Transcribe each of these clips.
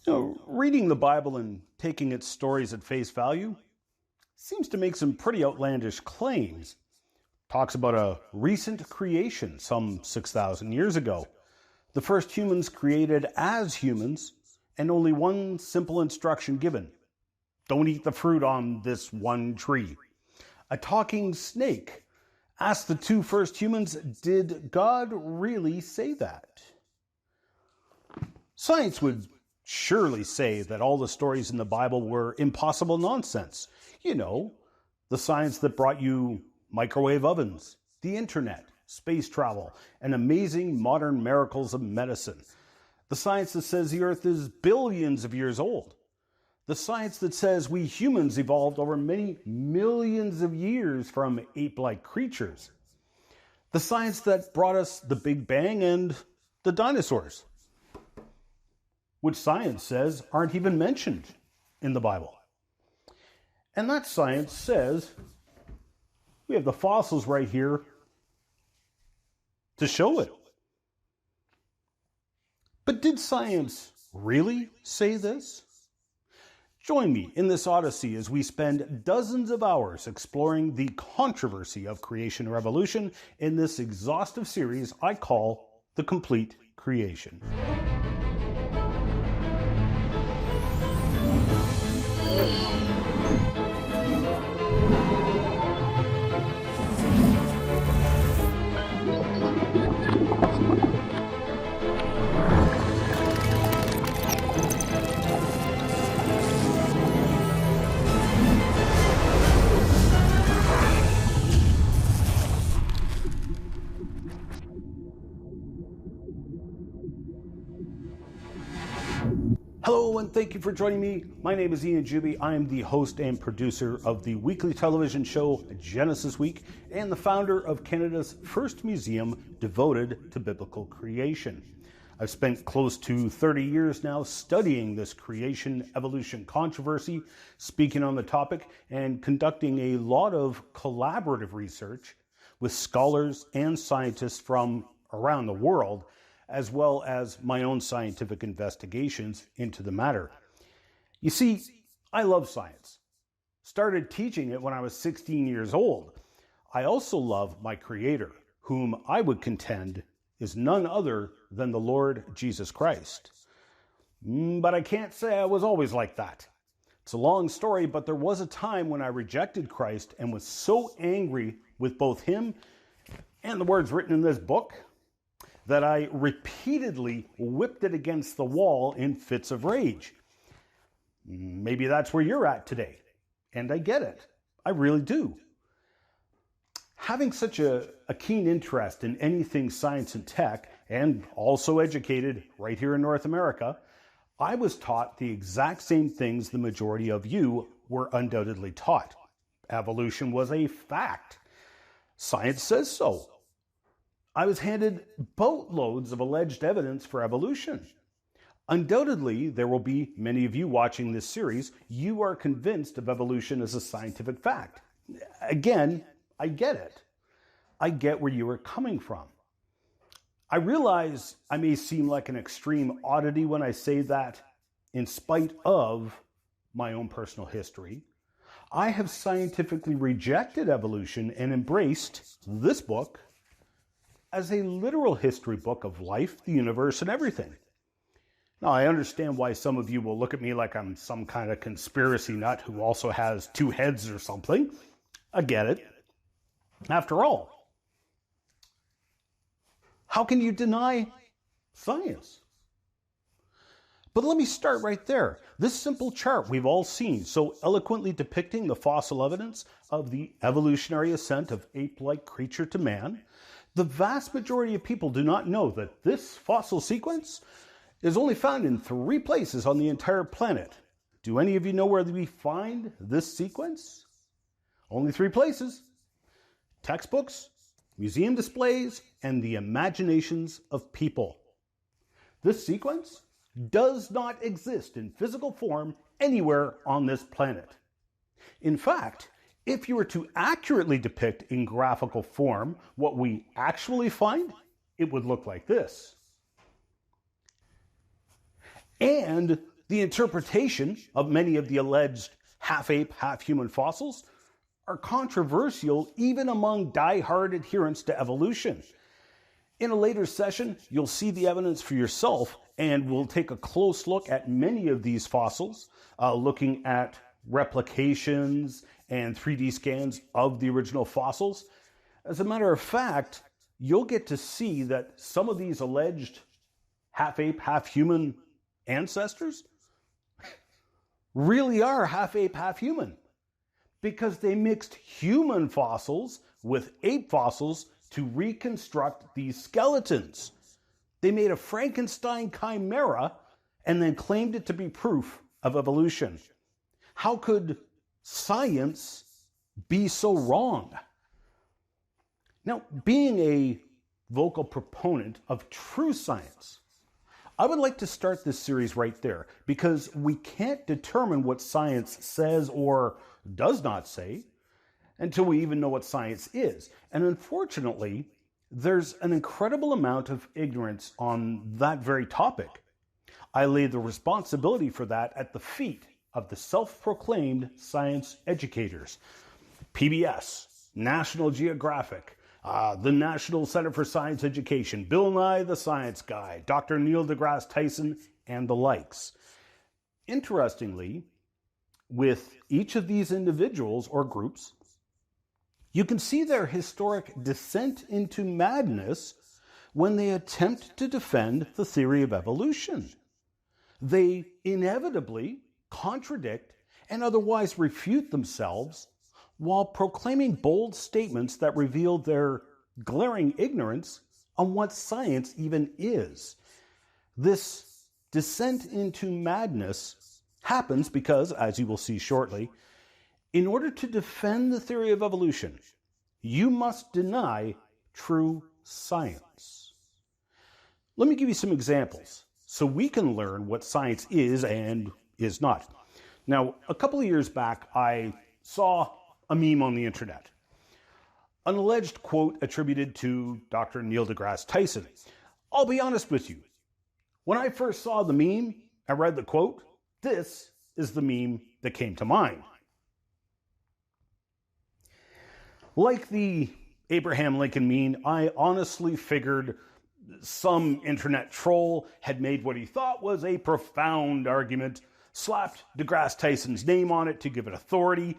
Reading the Bible and taking its stories at face value seems to make some pretty outlandish claims. Talks about a recent creation some 6,000 years ago. The first humans created as humans, and only one simple instruction given. Don't eat the fruit on this one tree. A talking snake asked the two first humans, did God really say that? Science would surely say that all the stories in the Bible were impossible nonsense. The science that brought you microwave ovens, the internet, space travel, and amazing modern miracles of medicine. The science that says the earth is billions of years old. The science that says we humans evolved over many millions of years from ape-like creatures. The science that brought us the Big Bang and the dinosaurs, which science says aren't even mentioned in the Bible. And that science says we have the fossils right here to show it. But did science really say this? Join me in this odyssey as we spend dozens of hours exploring the controversy of creation or evolution in this exhaustive series I call The Complete Creation. Hello and thank you for joining me. My name is Ian Juby. I am the host and producer of the weekly television show Genesis Week and the founder of Canada's first museum devoted to biblical creation. I've spent close to 30 years now studying this creation-evolution controversy, speaking on the topic, and conducting a lot of collaborative research with scholars and scientists from around the world, as well as my own scientific investigations into the matter. You see, I love science. Started teaching it when I was 16 years old. I also love my Creator, whom I would contend is none other than the Lord Jesus Christ. But I can't say I was always like that. It's a long story, but there was a time when I rejected Christ and was so angry with both Him and the words written in this book that I repeatedly whipped it against the wall in fits of rage. Maybe that's where you're at today. And I get it. I really do. Having such a keen interest in anything science and tech, and also educated right here in North America, I was taught the exact same things the majority of you were undoubtedly taught. Evolution was a fact. Science says so. I was handed boatloads of alleged evidence for evolution. Undoubtedly, there will be many of you watching this series. You are convinced of evolution as a scientific fact. Again, I get it. I get where you are coming from. I realize I may seem like an extreme oddity when I say that, in spite of my own personal history, I have scientifically rejected evolution and embraced this book as a literal history book of life, the universe, and everything. Now, I understand why some of you will look at me like I'm some kind of conspiracy nut who also has two heads or something. I get it. After all, how can you deny science? But let me start right there. This simple chart we've all seen, so eloquently depicting the fossil evidence of the evolutionary ascent of ape-like creature to man, the vast majority of people do not know that this fossil sequence is only found in 3 places on the entire planet. Do any of you know where we find this sequence? Only 3 places. Textbooks, museum displays, and the imaginations of people. This sequence does not exist in physical form anywhere on this planet. In fact, if you were to accurately depict in graphical form what we actually find, it would look like this. And The interpretation of many of the alleged half-ape, half-human fossils are controversial even among die-hard adherents to evolution. In a later session, you'll see the evidence for yourself, and we'll take a close look at many of these fossils, looking at replications and 3D scans of the original fossils. As a matter of fact, you'll get to see that some of these alleged half-ape, half-human ancestors really are half-ape, half-human, because they mixed human fossils with ape fossils to reconstruct these skeletons. They made a Frankenstein chimera and then claimed it to be proof of evolution. How could science be so wrong? Now, being a vocal proponent of true science, I would like to start this series right there, because we can't determine what science says or does not say until we even know what science is. And unfortunately, there's an incredible amount of ignorance on that very topic. I lay the responsibility for that at the feet of the self-proclaimed science educators. PBS, National Geographic, the National Center for Science Education, Bill Nye the Science Guy, Dr. Neil deGrasse Tyson, and the likes. Interestingly, with each of these individuals or groups, you can see their historic descent into madness when they attempt to defend the theory of evolution. They inevitably contradict and otherwise refute themselves while proclaiming bold statements that reveal their glaring ignorance on what science even is. This descent into madness happens because, as you will see shortly, in order to defend the theory of evolution, you must deny true science. Let me give you some examples so we can learn what science is and is not. Now, a couple of years back, I saw a meme on the internet. An alleged quote attributed to Dr. Neil deGrasse Tyson. I'll be honest with you. When I first saw the meme and read the quote, this is the meme that came to mind. Like the Abraham Lincoln meme, I honestly figured some internet troll had made what he thought was a profound argument, slapped deGrasse Tyson's name on it to give it authority.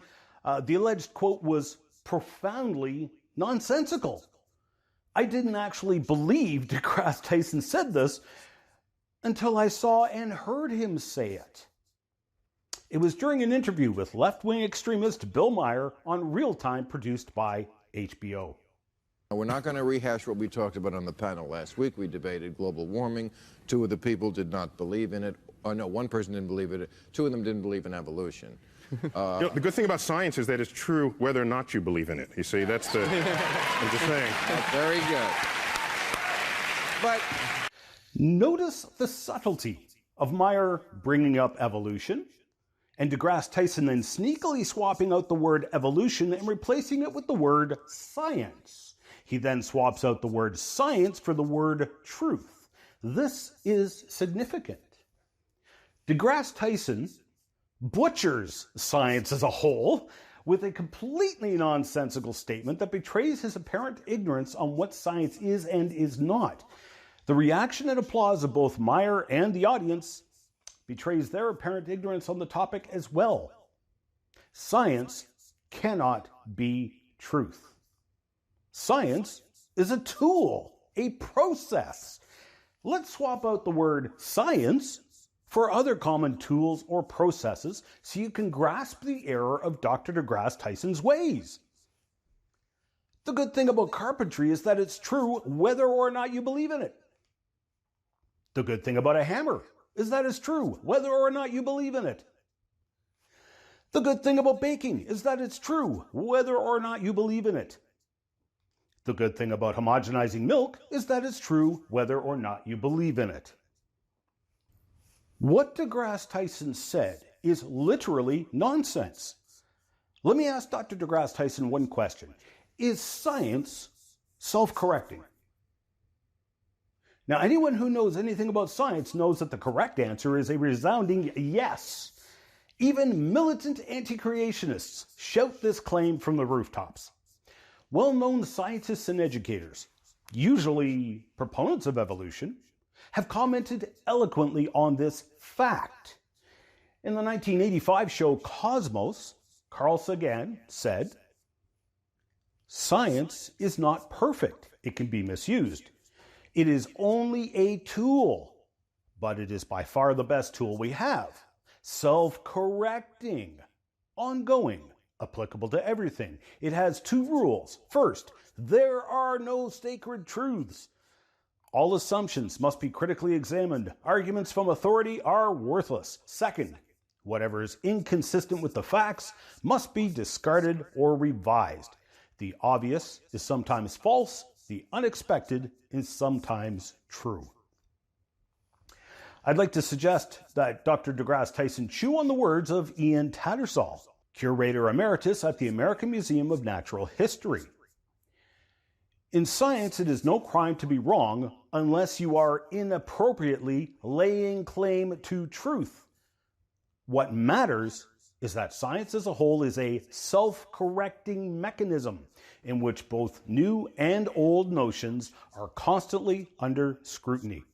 The alleged quote was profoundly nonsensical. I didn't actually believe deGrasse Tyson said this until I saw and heard him say it. It was during an interview with left-wing extremist Bill Maher on Real Time, produced by HBO. We're not going to rehash what we talked about on the panel last week. We debated global warming. Two of the people did not believe in it. Oh, no, one person didn't believe in it. Two of them didn't believe in evolution. The good thing about science is that it's true whether or not you believe in it. You see, that's the... I'm just saying. That's very good. But notice the subtlety of Maher bringing up evolution, and deGrasse Tyson then sneakily swapping out the word evolution and replacing it with the word science. He then swaps out the word science for the word truth. This is significant. deGrasse Tyson butchers science as a whole with a completely nonsensical statement that betrays his apparent ignorance on what science is and is not. The reaction and applause of both Maher and the audience betrays their apparent ignorance on the topic as well. Science cannot be truth. Science is a tool, a process. Let's swap out the word science for other common tools or processes so you can grasp the error of Dr. deGrasse Tyson's ways. The good thing about carpentry is that it's true whether or not you believe in it. The good thing about a hammer is that it's true whether or not you believe in it. The good thing about baking is that it's true whether or not you believe in it. The good thing about homogenizing milk is that it's true whether or not you believe in it. What deGrasse Tyson said is literally nonsense. Let me ask Dr. deGrasse Tyson one question. Is science self-correcting? Now, anyone who knows anything about science knows that the correct answer is a resounding yes. Even militant anti-creationists shout this claim from the rooftops. Well-known scientists and educators, usually proponents of evolution, have commented eloquently on this fact. In the 1985 show Cosmos, Carl Sagan said, "Science is not perfect. It can be misused. It is only a tool, but it is by far the best tool we have. Self-correcting, ongoing, applicable to everything. It has two rules. First, there are no sacred truths. All assumptions must be critically examined. Arguments from authority are worthless. Second, whatever is inconsistent with the facts must be discarded or revised. The obvious is sometimes false. The unexpected is sometimes true." I'd like to suggest that Dr. deGrasse Tyson chew on the words of Ian Tattersall, Curator Emeritus at the American Museum of Natural History. "In science, it is no crime to be wrong unless you are inappropriately laying claim to truth. What matters is that science as a whole is a self-correcting mechanism in which both new and old notions are constantly under scrutiny.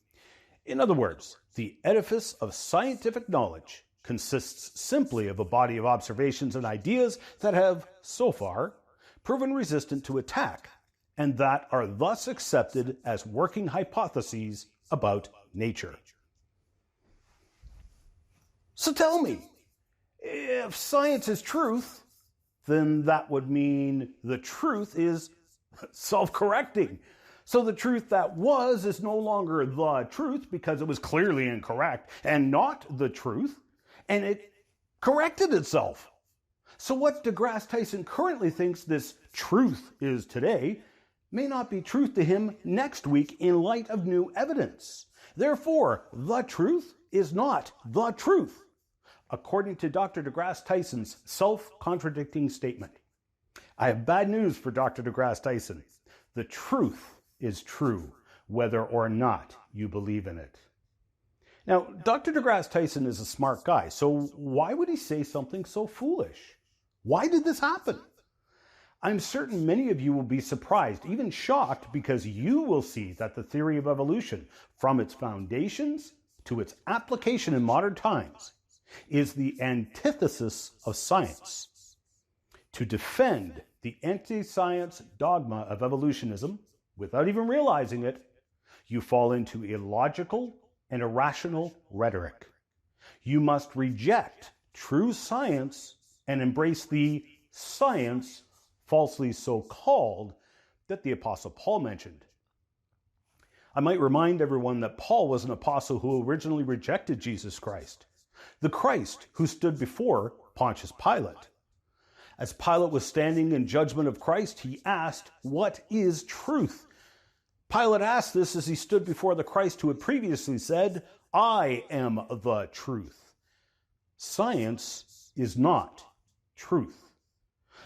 In other words, the edifice of scientific knowledge consists simply of a body of observations and ideas that have, so far, proven resistant to attack, and that are thus accepted as working hypotheses about nature." So tell me, if science is truth, then that would mean the truth is self-correcting. So the truth that was is no longer the truth because it was clearly incorrect and not the truth, and it corrected itself. So what deGrasse Tyson currently thinks this truth is today may not be truth to him next week in light of new evidence. Therefore, the truth is not the truth, according to Dr. deGrasse Tyson's self-contradicting statement. I have bad news for Dr. deGrasse Tyson. The truth is true, whether or not you believe in it. Now, Dr. deGrasse Tyson is a smart guy, so why would he say something so foolish? Why did this happen? I'm certain many of you will be surprised, even shocked, because you will see that the theory of evolution, from its foundations to its application in modern times, is the antithesis of science. To defend the anti-science dogma of evolutionism, without even realizing it, you fall into illogical and irrational rhetoric. You must reject true science and embrace the science falsely so called that the Apostle Paul mentioned. I might remind everyone that Paul was an apostle who originally rejected Jesus Christ, the Christ who stood before Pontius Pilate. As Pilate was standing in judgment of Christ, he asked, "What is truth?" Pilate asked this as he stood before the Christ who had previously said, "I am the truth." Science is not truth.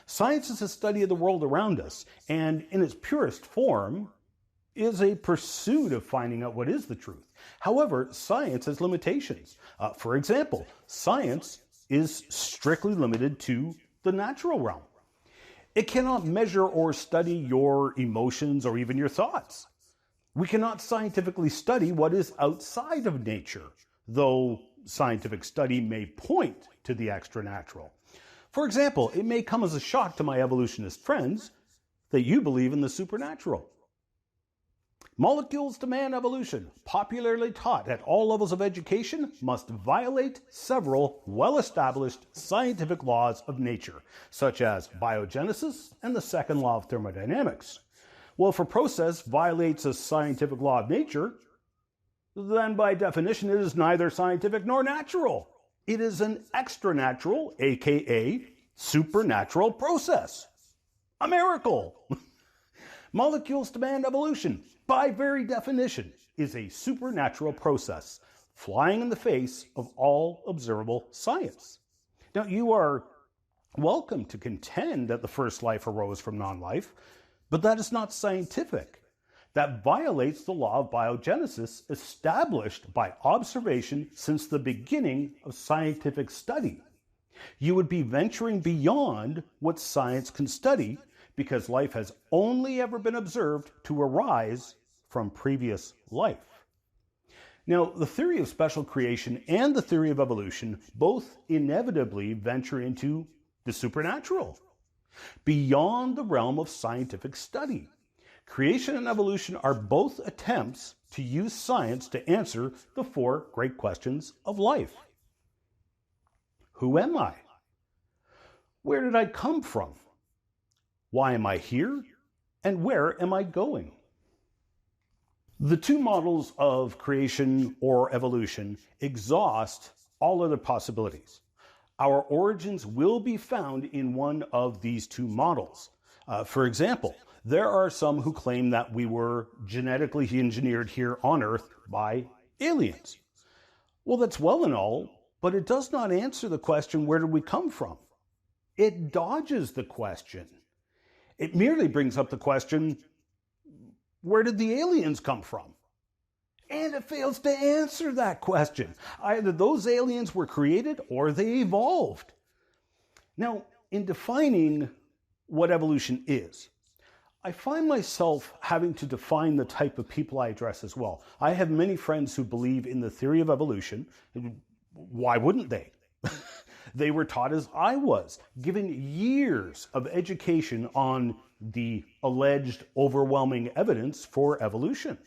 Science is a study of the world around us, and in its purest form is a pursuit of finding out what is the truth. However, science has limitations. For example, science is strictly limited to the natural realm. It cannot measure or study your emotions or even your thoughts. We cannot scientifically study what is outside of nature, though scientific study may point to the extranatural. For example, it may come as a shock to my evolutionist friends that you believe in the supernatural. Molecules to man evolution, popularly taught at all levels of education, must violate several well-established scientific laws of nature, such as biogenesis and the second law of thermodynamics. Well, if a process violates a scientific law of nature, then by definition it is neither scientific nor natural. It is an extranatural, aka supernatural process. A miracle. Molecules to man evolution, by very definition, is a supernatural process, flying in the face of all observable science. Now, you are welcome to contend that the first life arose from non-life, but that is not scientific. that violates the law of biogenesis established by observation since the beginning of scientific study. You would be venturing beyond what science can study because life has only ever been observed to arise from previous life. Now, the theory of special creation and the theory of evolution both inevitably venture into the supernatural, beyond the realm of scientific study. Creation and evolution are both attempts to use science to answer the four great questions of life. Who am I? Where did I come from? Why am I here? And where am I going? The two models of creation or evolution exhaust all other possibilities. Our origins will be found in one of these two models. For example, there are some who claim that we were genetically engineered here on Earth by aliens. Well, that's well and all, but it does not answer the question, where did we come from? It dodges the question. It merely brings up the question, where did the aliens come from? And it fails to answer that question. Either those aliens were created or they evolved. Now, in defining what evolution is, I find myself having to define the type of people I address as well. I have many friends who believe in the theory of evolution. Why wouldn't they? They were taught as I was, given years of education on the alleged overwhelming evidence for evolution.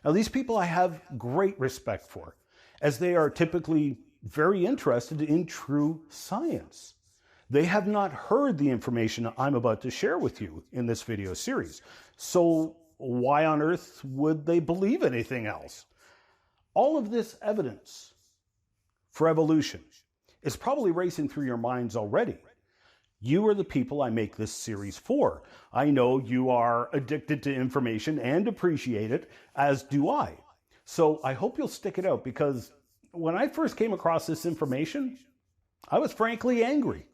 Now, these people I have great respect for, as they are typically very interested in true science. They have not heard the information I'm about to share with you in this video series. So why on earth would they believe anything else? All of this evidence for evolution is probably racing through your minds already. You are the people I make this series for. I know you are addicted to information and appreciate it, as do I. So I hope you'll stick it out, because when I first came across this information, I was frankly angry.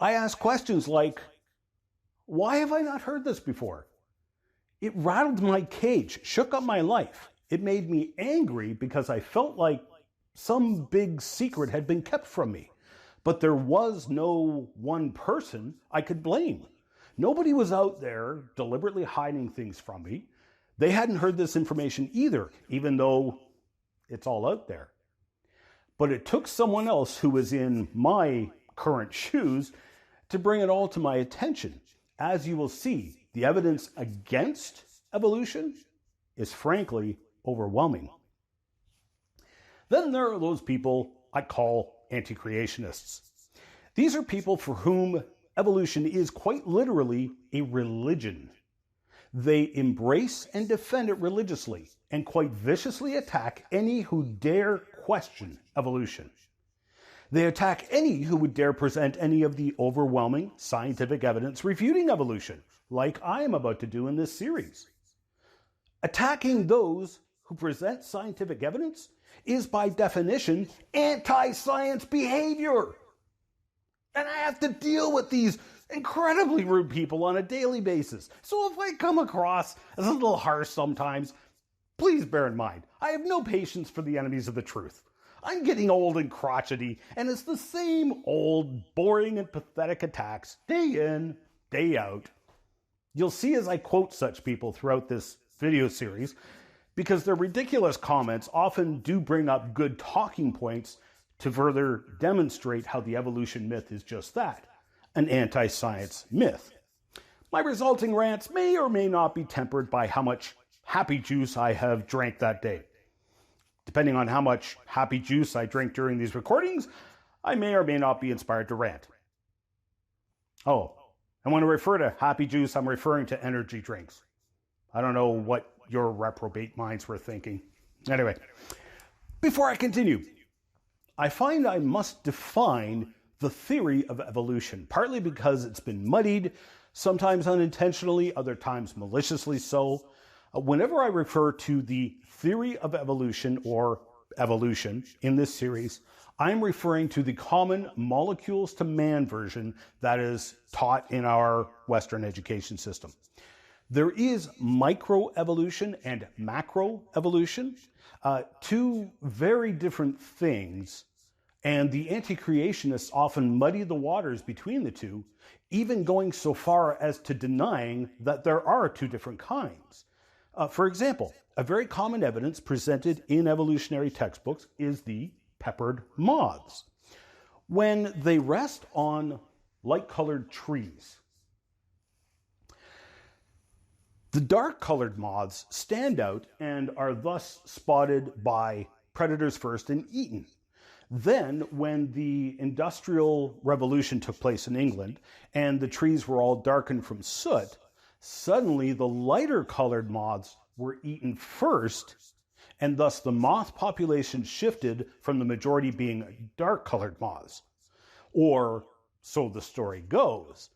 I asked questions like, why have I not heard this before? It rattled my cage, shook up my life. It made me angry because I felt like some big secret had been kept from me. But there was no one person I could blame. Nobody was out there deliberately hiding things from me. They hadn't heard this information either, even though it's all out there. But it took someone else who was in my current shoes to bring it all to my attention. As you will see, the evidence against evolution is frankly overwhelming. Then there are those people I call anti-creationists. These are people for whom evolution is quite literally a religion. They embrace and defend it religiously and quite viciously attack any who dare question evolution. They attack any who would dare present any of the overwhelming scientific evidence refuting evolution, like I am about to do in this series. Attacking those who present scientific evidence is by definition anti-science behavior. And I have to deal with these incredibly rude people on a daily basis. So if I come across as a little harsh sometimes, please bear in mind, I have no patience for the enemies of the truth. I'm getting old and crotchety, and it's the same old, boring and pathetic attacks day in, day out. You'll see as I quote such people throughout this video series, because their ridiculous comments often do bring up good talking points to further demonstrate how the evolution myth is just that, an anti-science myth. My resulting rants may or may not be tempered by how much happy juice I have drank that day. Depending on how much happy juice I drink during these recordings, I may or may not be inspired to rant. Oh, and when I refer to happy juice, I'm referring to energy drinks. I don't know what your reprobate minds were thinking. Anyway, before I continue, I find I must define the theory of evolution, partly because it's been muddied, sometimes unintentionally, other times maliciously so. Whenever I refer to the theory of evolution or evolution in this series, I'm referring to the common molecules to man version that is taught in our Western education system. There is microevolution and macroevolution, two very different things, and the anti-creationists often muddy the waters between the two, even going so far as to denying that there are two different kinds. For example, a very common evidence presented in evolutionary textbooks is the peppered moths. When they rest on light-colored trees, the dark-colored moths stand out and are thus spotted by predators first and eaten. Then, when the Industrial Revolution took place in England and the trees were all darkened from soot, suddenly the lighter-colored moths were eaten first, and thus the moth population shifted from the majority being dark-colored moths. Or, so the story goes.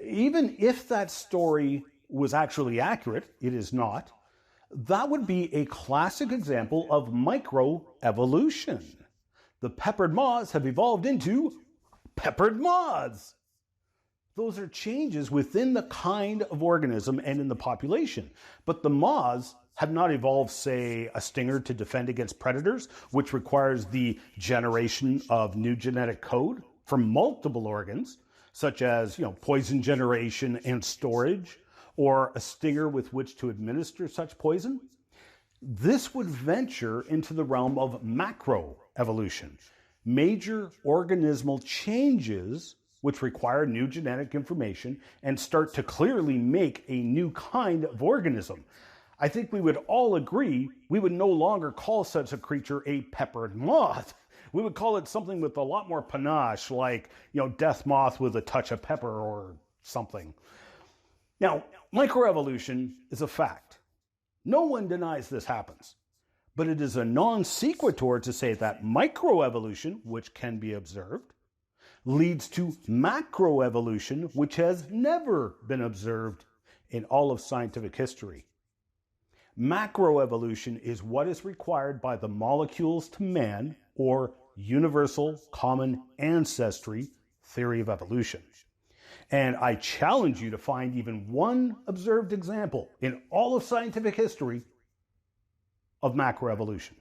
Even if that story was actually accurate, it is not, that would be a classic example of microevolution. The peppered moths have evolved into peppered moths. Those are changes within the kind of organism and in the population. But the moths have not evolved, say, a stinger to defend against predators, which requires the generation of new genetic code from multiple organs, such as, poison generation and storage, or a stinger with which to administer such poison. This would venture into the realm of macroevolution, major organismal changes which require new genetic information and start to clearly make a new kind of organism. I think we would all agree we would no longer call such a creature a peppered moth. We would call it something with a lot more panache, like, death moth with a touch of pepper or something. Now, microevolution is a fact. No one denies this happens. But it is a non sequitur to say that microevolution, which can be observed, leads to macroevolution, which has never been observed in all of scientific history. Macroevolution is what is required by the molecules to man, or universal common ancestry theory of evolution. And I challenge you to find even one observed example in all of scientific history of macroevolution.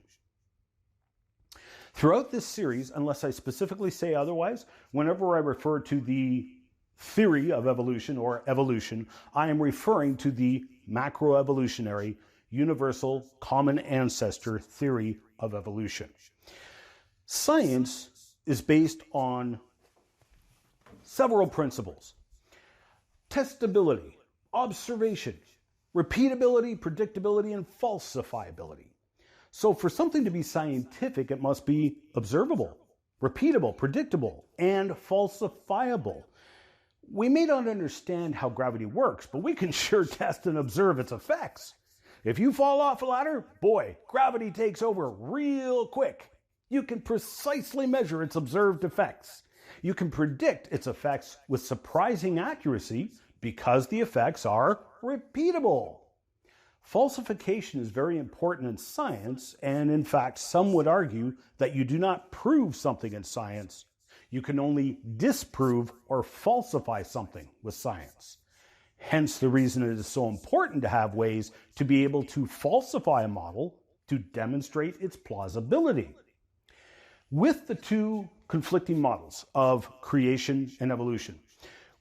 Throughout this series, unless I specifically say otherwise, whenever I refer to the theory of evolution or evolution, I am referring to the macroevolutionary universal common ancestor theory of evolution. Science is based on several principles: testability, observation, repeatability, predictability, and falsifiability. So for something to be scientific, it must be observable, repeatable, predictable, and falsifiable. We may not understand how gravity works, but we can sure test and observe its effects. If you fall off a ladder, boy, gravity takes over real quick. You can precisely measure its observed effects. You can predict its effects with surprising accuracy because the effects are repeatable. Falsification is very important in science, and in fact, some would argue that you do not prove something in science. You can only disprove or falsify something with science. Hence the reason it is so important to have ways to be able to falsify a model to demonstrate its plausibility. With the two conflicting models of creation and evolution,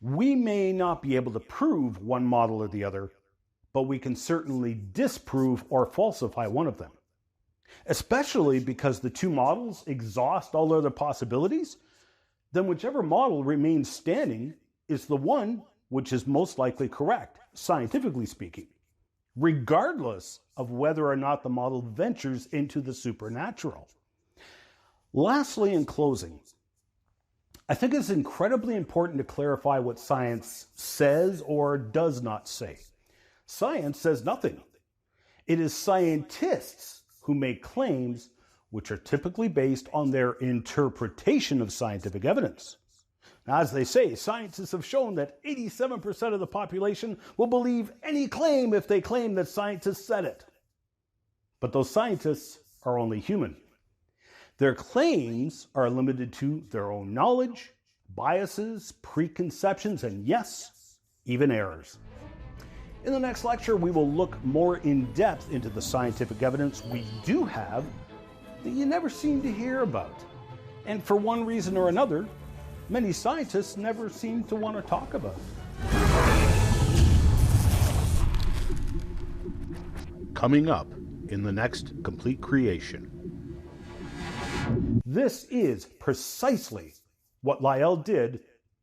we may not be able to prove one model or the other, but we can certainly disprove or falsify one of them. Especially because the two models exhaust all other possibilities, then whichever model remains standing is the one which is most likely correct, scientifically speaking, regardless of whether or not the model ventures into the supernatural. Lastly, in closing, I think it's incredibly important to clarify what science says or does not say. Science says nothing. It is scientists who make claims which are typically based on their interpretation of scientific evidence. Now, as they say, scientists have shown that 87% of the population will believe any claim if they claim that scientists said it. But those scientists are only human. Their claims are limited to their own knowledge, biases, preconceptions, and yes, even errors. In the next lecture, we will look more in depth into the scientific evidence we do have that you never seem to hear about. And for one reason or another, many scientists never seem to want to talk about it. Coming up in the next Complete Creation. This is precisely what Lyell did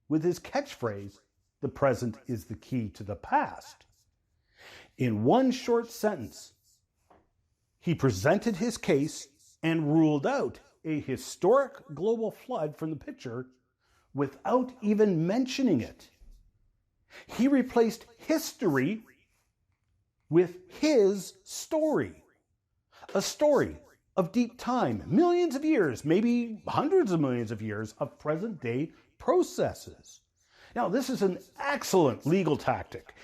with his catchphrase, "The present is the key to the past." In one short sentence, he presented his case and ruled out a historic global flood from the picture without even mentioning it. He replaced history with his story, a story of deep time, millions of years, maybe hundreds of millions of years of present-day processes. Now, this is an excellent legal tactic,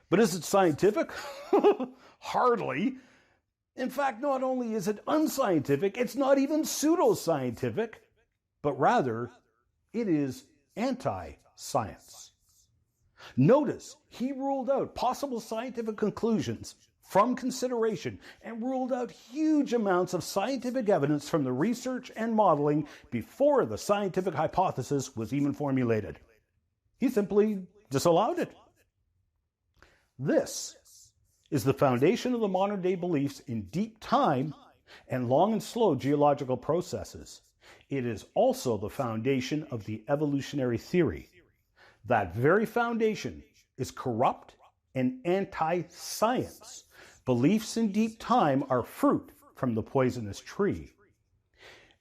but is it scientific? Hardly. In fact, not only is it unscientific, it's not even pseudoscientific, but rather it is anti-science. Notice he ruled out possible scientific conclusions from consideration and ruled out huge amounts of scientific evidence from the research and modeling before the scientific hypothesis was even formulated. He simply disallowed it. This is the foundation of the modern-day beliefs in deep time and long and slow geological processes. It is also the foundation of the evolutionary theory. That very foundation is corrupt and anti-science. Beliefs in deep time are fruit from the poisonous tree.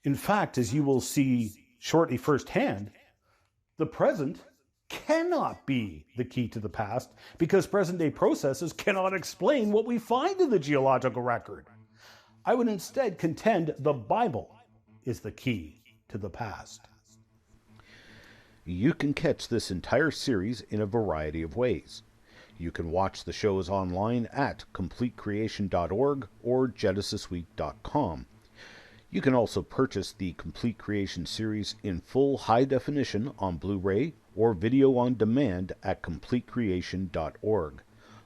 In fact, as you will see shortly firsthand, the present cannot be the key to the past because present-day processes cannot explain what we find in the geological record. I would instead contend the Bible is the key to the past. You can catch this entire series in a variety of ways. You can watch the shows online at completecreation.org or genesisweek.com. You can also purchase the Complete Creation series in full high definition on Blu-ray or video on demand at completecreation.org,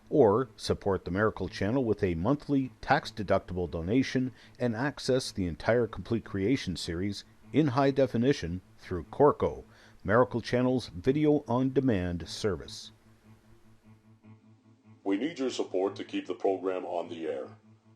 or support the Miracle Channel with a monthly tax-deductible donation and access the entire Complete Creation series in high definition through Corco, Miracle Channel's video on demand service. We need your support to keep the program on the air.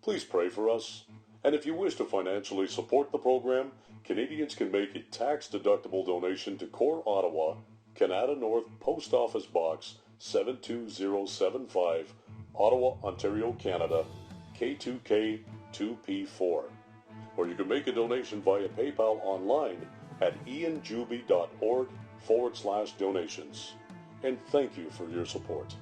Please pray for us. And if you wish to financially support the program, Canadians can make a tax-deductible donation to Core Ottawa, Canada North Post Office Box 72075, Ottawa, Ontario, Canada, K2K 2P4. Or you can make a donation via PayPal online at ianjuby.org/donations. And thank you for your support.